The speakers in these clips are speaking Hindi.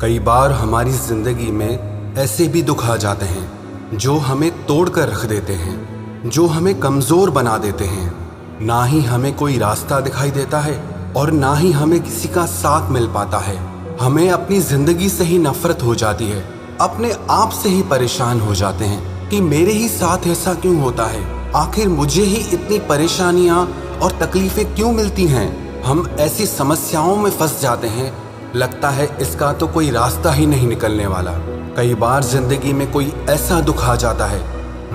कई बार हमारी जिंदगी में ऐसे भी दुख आ जाते हैं जो हमें तोड़ कर रख देते हैं, जो हमें कमजोर बना देते हैं। ना ही हमें कोई रास्ता दिखाई देता है और ना ही हमें किसी का साथ मिल पाता है। हमें अपनी जिंदगी से ही नफरत हो जाती है, अपने आप से ही परेशान हो जाते हैं कि मेरे ही साथ ऐसा क्यों होता है, आखिर मुझे ही इतनी परेशानियां और तकलीफें क्यों मिलती हैं। हम ऐसी समस्याओं में फंस जाते हैं, लगता है इसका तो कोई रास्ता ही नहीं निकलने वाला। कई बार जिंदगी में कोई ऐसा दुख आ जाता है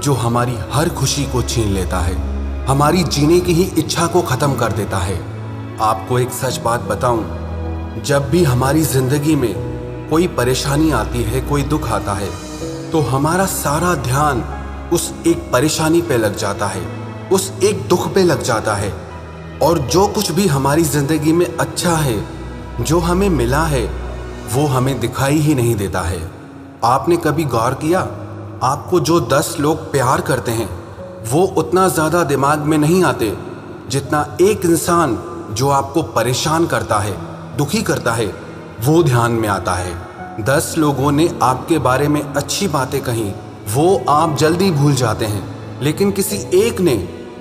जो हमारी हर खुशी को छीन लेता है, हमारी जीने की ही इच्छा को खत्म कर देता है। आपको एक सच बात बताऊं, जब भी हमारी जिंदगी में कोई परेशानी आती है, कोई दुख आता है, तो हमारा सारा ध्यान उस एक परेशानी पे लग जाता है, उस एक दुख पे लग जाता है। और जो कुछ भी हमारी जिंदगी में अच्छा है, जो हमें मिला है, वो हमें दिखाई ही नहीं देता है। आपने कभी गौर किया, आपको जो 10 लोग प्यार करते हैं वो उतना ज़्यादा दिमाग में नहीं आते जितना एक इंसान जो आपको परेशान करता है, दुखी करता है, वो ध्यान में आता है। 10 लोगों ने आपके बारे में अच्छी बातें कही, वो आप जल्दी भूल जाते हैं, लेकिन किसी एक ने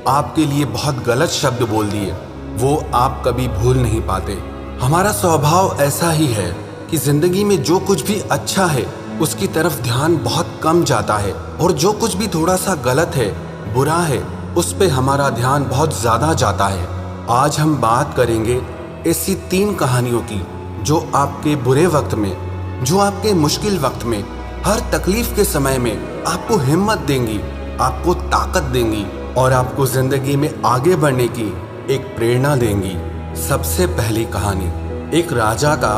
आपके लिए बहुत गलत शब्द बोल दिए, वो आप कभी भूल नहीं पाते। हमारा स्वभाव ऐसा ही है कि जिंदगी में जो कुछ भी अच्छा है उसकी तरफ ध्यान बहुत कम जाता है, और जो कुछ भी थोड़ा सा गलत है, बुरा है, उस पे हमारा ध्यान बहुत ज़्यादा जाता है। आज हम बात करेंगे ऐसी 3 कहानियों की जो आपके बुरे वक्त में, जो आपके मुश्किल वक्त में, हर तकलीफ के समय में आपको हिम्मत देंगी, आपको ताकत देंगी और आपको जिंदगी में आगे बढ़ने की एक प्रेरणा देंगी। सबसे पहली कहानी, एक राजा का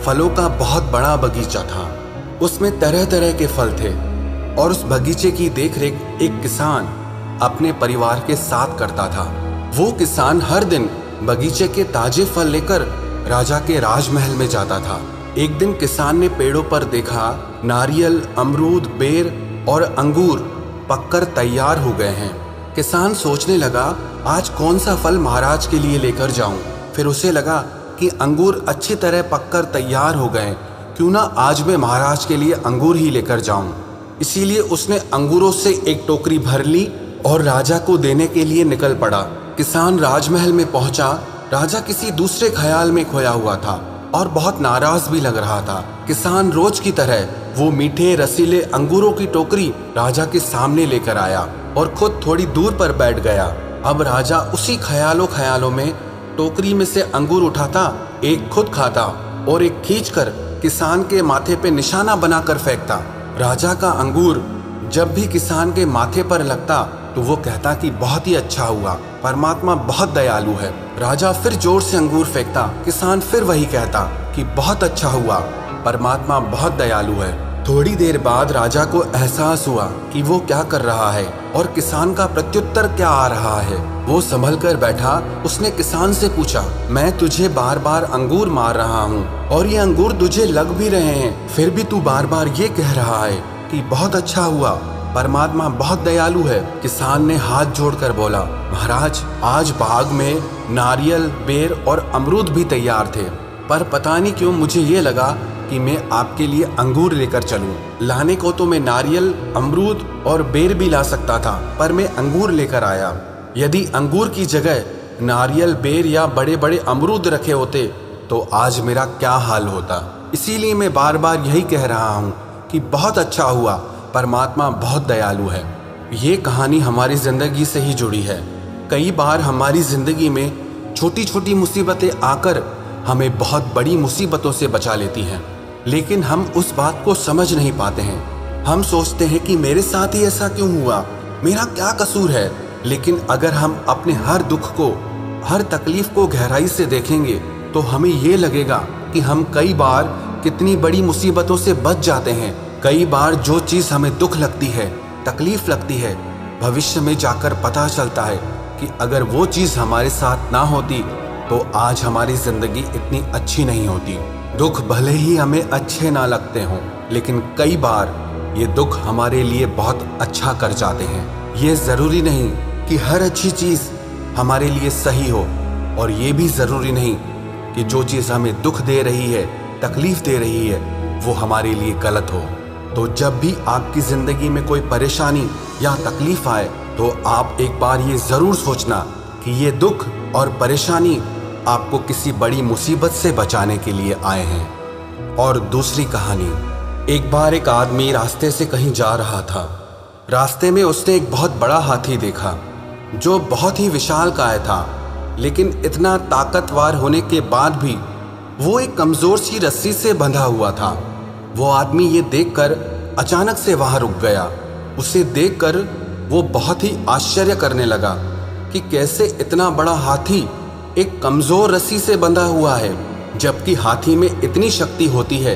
फलों का बहुत बड़ा बगीचा था। उसमें तरह तरह के फल थे और उस बगीचे की देखरेख एक किसान अपने परिवार के साथ करता था। वो किसान हर दिन बगीचे के ताजे फल लेकर राजा के राजमहल में जाता था। एक दिन किसान ने पेड़ों पर देखा नारियल, अमरूद, बेर और अंगूर पककर तैयार हो गए हैं। किसान सोचने लगा, आज कौन सा फल महाराज के लिए लेकर जाऊं। फिर उसे लगा कि अंगूर अच्छी तरह पककर तैयार हो गए, क्यों ना आज मैं महाराज के लिए अंगूर ही लेकर जाऊं। इसीलिए उसने अंगूरों से एक टोकरी भर ली और राजा को देने के लिए निकल पड़ा। किसान राजमहल में पहुंचा। राजा किसी दूसरे ख्याल में खोया हुआ था और बहुत नाराज भी लग रहा था। किसान रोज की तरह वो मीठे रसीले अंगूरों की टोकरी राजा के सामने लेकर आया और खुद थोड़ी दूर पर बैठ गया। अब राजा उसी ख्यालों में टोकरी में से अंगूर उठाता, एक खुद खाता और एक खींचकर किसान के माथे पे निशाना बनाकर फेंकता। राजा का अंगूर जब भी किसान के माथे पर लगता तो वो कहता कि बहुत ही अच्छा हुआ, परमात्मा बहुत दयालु है। राजा फिर जोर से अंगूर फेंकता, किसान फिर वही कहता कि बहुत अच्छा हुआ, परमात्मा बहुत दयालु है। थोड़ी देर बाद राजा को एहसास हुआ कि वो क्या कर रहा है और किसान का प्रत्युत्तर क्या आ रहा है। वो संभल कर बैठा। उसने किसान से पूछा, मैं तुझे बार बार अंगूर मार रहा हूँ और ये अंगूर तुझे लग भी रहे हैं, फिर भी तू बार बार ये कह रहा है कि बहुत अच्छा हुआ, परमात्मा बहुत दयालु है। किसान ने हाथ जोड़कर बोला, महाराज, आज बाग में नारियल, बेर और अमरूद भी तैयार थे, पर पता नहीं क्यों मुझे ये लगा कि मैं आपके लिए अंगूर लेकर चलूं। लाने को तो मैं नारियल, अमरूद और बेर भी ला सकता था, पर मैं अंगूर लेकर आया। यदि अंगूर की जगह नारियल, बेर या बड़े बड़े अमरूद रखे होते तो आज मेरा क्या हाल होता। इसीलिए मैं बार बार यही कह रहा हूँ कि बहुत अच्छा हुआ, परमात्मा बहुत दयालु है। ये कहानी हमारी ज़िंदगी से ही जुड़ी है। कई बार हमारी ज़िंदगी में छोटी छोटी मुसीबतें आकर हमें बहुत बड़ी मुसीबतों से बचा लेती हैं, लेकिन हम उस बात को समझ नहीं पाते हैं। हम सोचते हैं कि मेरे साथ ही ऐसा क्यों हुआ, मेरा क्या कसूर है। लेकिन अगर हम अपने हर दुख को, हर तकलीफ को गहराई से देखेंगे तो हमें ये लगेगा कि हम कई बार कितनी बड़ी मुसीबतों से बच जाते हैं। कई बार जो चीज़ हमें दुख लगती है, तकलीफ लगती है, भविष्य में जाकर पता चलता है कि अगर वो चीज़ हमारे साथ ना होती तो आज हमारी ज़िंदगी इतनी अच्छी नहीं होती। दुख भले ही हमें अच्छे ना लगते हों, लेकिन कई बार ये दुख हमारे लिए बहुत अच्छा कर जाते हैं। ये ज़रूरी नहीं कि हर अच्छी चीज़ हमारे लिए सही हो, और ये भी ज़रूरी नहीं कि जो चीज़ हमें दुख दे रही है तकलीफ दे रही है वो हमारे लिए गलत हो। तो जब भी आपकी जिंदगी में कोई परेशानी या तकलीफ आए तो आप एक बार ये जरूर सोचना कि ये दुख और परेशानी आपको किसी बड़ी मुसीबत से बचाने के लिए आए हैं। और दूसरी कहानी, एक बार एक आदमी रास्ते से कहीं जा रहा था। रास्ते में उसने एक बहुत बड़ा हाथी देखा जो बहुत ही विशालकाय था, लेकिन इतना ताकतवर होने के बाद भी वो एक कमजोर सी रस्सी से बंधा हुआ था। वो आदमी ये देखकर अचानक से वहां रुक गया। उसे देखकर वो बहुत ही आश्चर्य करने लगा कि कैसे इतना बड़ा हाथी एक कमजोर रस्सी से बंधा हुआ है, जबकि हाथी में इतनी शक्ति होती है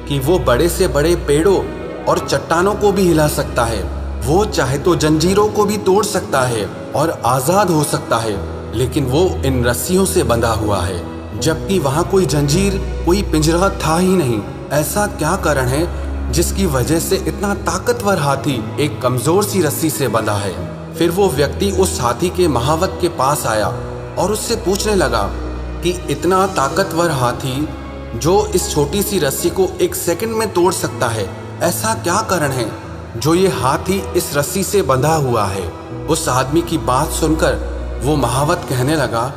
कि वो बड़े से बड़े पेड़ों और चट्टानों को भी हिला सकता है। वो चाहे तो जंजीरों को भी तोड़ सकता है और आजाद हो सकता है, लेकिन वो इन रस्सियों से बंधा हुआ है, जबकि वहां कोई जंजीर, कोई पिंजरा था ही नहीं। ऐसा क्या कारण है जिसकी वजह से इतना ताकतवर हाथी एक कमजोर सी रस्सी से बंधा है? फिर वो व्यक्ति उस हाथी के महावत के पास आया और उससे पूछने लगा कि इतना ताकतवर हाथी जो इस छोटी सी रस्सी को एक सेकंड में तोड़ सकता है, ऐसा क्या कारण है जो ये हाथी इस रस्सी से बंधा हुआ है? उस आदमी की बात सुनकर वो महावत कहने लगा,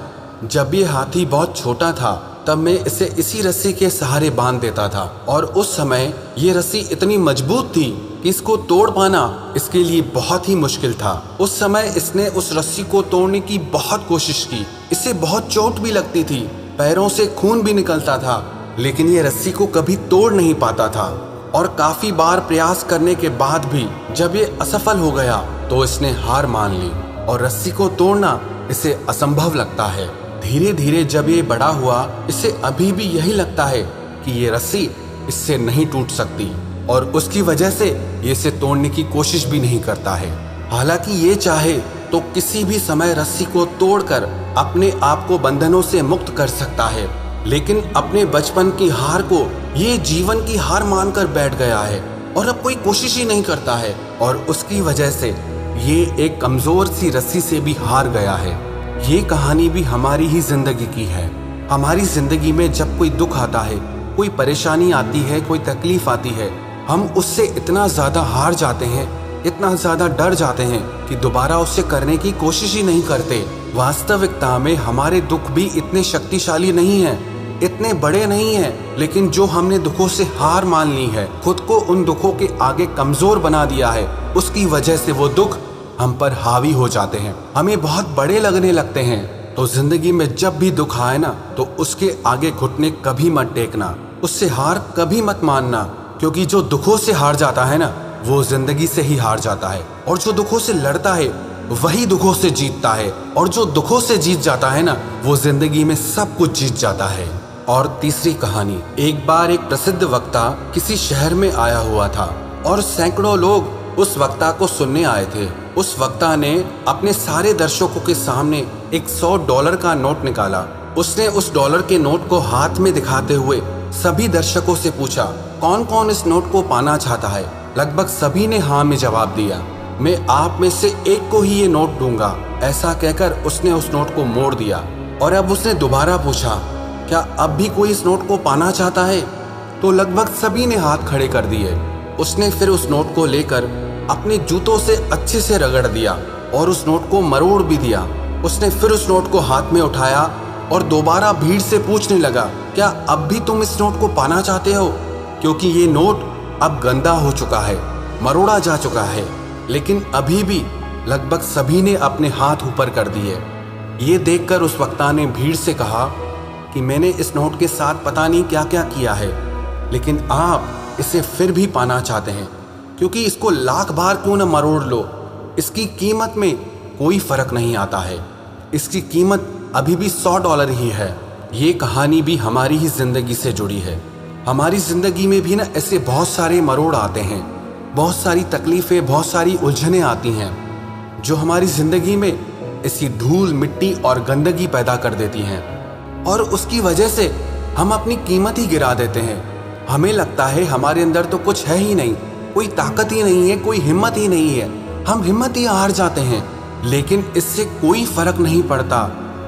जब ये हाथी बहुत छोटा था तब मैं इसे इसी रस्सी के सहारे बांध देता था, और उस समय ये रस्सी इतनी मजबूत थी कि इसको तोड़ पाना इसके लिए बहुत ही मुश्किल था। उस समय इसने उस रस्सी को तोड़ने की बहुत कोशिश की, इसे बहुत चोट भी लगती थी, पैरों से खून भी निकलता था, लेकिन ये रस्सी को कभी तोड़ नहीं पाता था। और काफी बार प्रयास करने के बाद भी जब ये असफल हो गया तो इसने हार मान ली और रस्सी को तोड़ना इसे असंभव लगता है। धीरे धीरे जब ये बड़ा हुआ, इसे अभी भी यही लगता है कि ये रस्सी इससे नहीं टूट सकती, और उसकी वजह से ये इसे तोड़ने की कोशिश भी नहीं करता है। हालांकि ये चाहे तो किसी भी समय रस्सी को तोड़कर अपने आप को बंधनों से मुक्त कर सकता है, लेकिन अपने बचपन की हार को ये जीवन की हार मानकर बैठ गया है और अब कोई कोशिश ही नहीं करता है, और उसकी वजह से ये एक कमजोर सी रस्सी से भी हार गया है। ये कहानी भी हमारी ही जिंदगी की है। हमारी जिंदगी में जब कोई दुख आता है, कोई परेशानी आती है, कोई तकलीफ आती है, हम उससे इतना ज्यादा हार जाते हैं, इतना ज्यादा डर जाते हैं कि दोबारा उससे करने की कोशिश ही नहीं करते। वास्तविकता में हमारे दुख भी इतने शक्तिशाली नहीं है, इतने बड़े नहीं हैं, लेकिन जो हमने दुखों से हार मान ली है, खुद को उन दुखों के आगे कमजोर बना दिया है, उसकी वजह से वो दुख हम पर हावी हो जाते हैं, हमें बहुत बड़े लगने लगते हैं। तो जिंदगी में जब भी दुख आए ना, तो उसके आगे घुटने कभी मत टेकना, उससे हार कभी मत मानना, क्योंकि जो दुखों से हार जाता है ना, वो जिंदगी से ही हार जाता है, और जो दुखों से लड़ता है वही दुखों से जीतता है, और जो दुखों से जीत जाता है ना, वो जिंदगी में सब कुछ जीत जाता है। और तीसरी कहानी, एक बार एक प्रसिद्ध वक्ता किसी शहर में आया हुआ था और सैकड़ों लोग उस वक्ता को सुनने आए थे। उस वक्ता ने अपने सारे दर्शकों के सामने एक $100 का नोट निकाला। उसने उस डॉलर के नोट को हाथ में दिखाते हुए सभी दर्शकों से पूछा, कौन कौन इस नोट को पाना चाहता है? लगभग सभी ने हाँ में जवाब दिया। मैं आप में से एक को ही ये नोट दूंगा। ऐसा कहकर उसने उस नोट को मोड़ दिया, और अब उसने दोबारा पूछा, क्या अब भी कोई इस नोट को पाना चाहता है? तो लगभग सभी ने हाथ खड़े कर दिए। उसने फिर उस नोट को लेकर अपने जूतों से अच्छे से रगड़ दिया और उस नोट को मरोड़ भी दिया। उसने फिर उस नोट को हाथ में उठाया और दोबारा भीड़ से पूछने लगा, क्या अब भी तुम इस नोट को पाना चाहते हो? क्योंकि ये नोट अब गंदा हो चुका है, मरोड़ा जा चुका है, लेकिन अभी भी लगभग सभी ने अपने हाथ ऊपर कर दिए। ये देखकर उस वक्ता ने भीड़ से कहा कि मैंने इस नोट के साथ पता नहीं क्या क्या किया है, लेकिन आप इसे फिर भी पाना चाहते हैं, क्योंकि इसको लाख बार क्यों न मरोड़ लो, इसकी कीमत में कोई फर्क नहीं आता है, इसकी कीमत अभी भी $100 ही है। ये कहानी भी हमारी ही जिंदगी से जुड़ी है। हमारी जिंदगी में भी ना ऐसे बहुत सारे मरोड़ आते हैं, बहुत सारी तकलीफें, बहुत सारी उलझनें आती हैं, जो हमारी जिंदगी में ऐसी धूल, मिट्टी और गंदगी पैदा कर देती हैं, और उसकी वजह से हम अपनी कीमत ही गिरा देते हैं। हमें लगता है हमारे अंदर तो कुछ है ही नहीं, कोई ताकत ही नहीं है, कोई हिम्मत ही नहीं है, हम हिम्मत ही हार जाते हैं। लेकिन इससे कोई फर्क नहीं पड़ता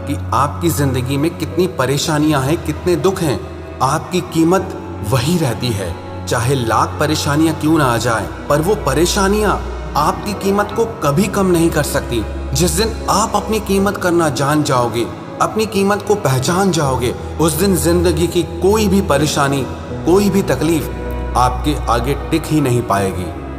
कि आपकी जिंदगी में कितनी परेशानियां हैं, कितने दुख हैं। आपकी कीमत वही रहती है। चाहे लाख परेशानियां क्यों ना आ जाए, पर वो परेशानियां आपकी कीमत को कभी कम नहीं कर सकती। जिस दिन आप अपनी कीमत करना जान जाओगे, अपनी कीमत को पहचान जाओगे, उस दिन जिंदगी की कोई भी परेशानी, कोई भी तकलीफ आपके आगे टिक ही नहीं पाएगी।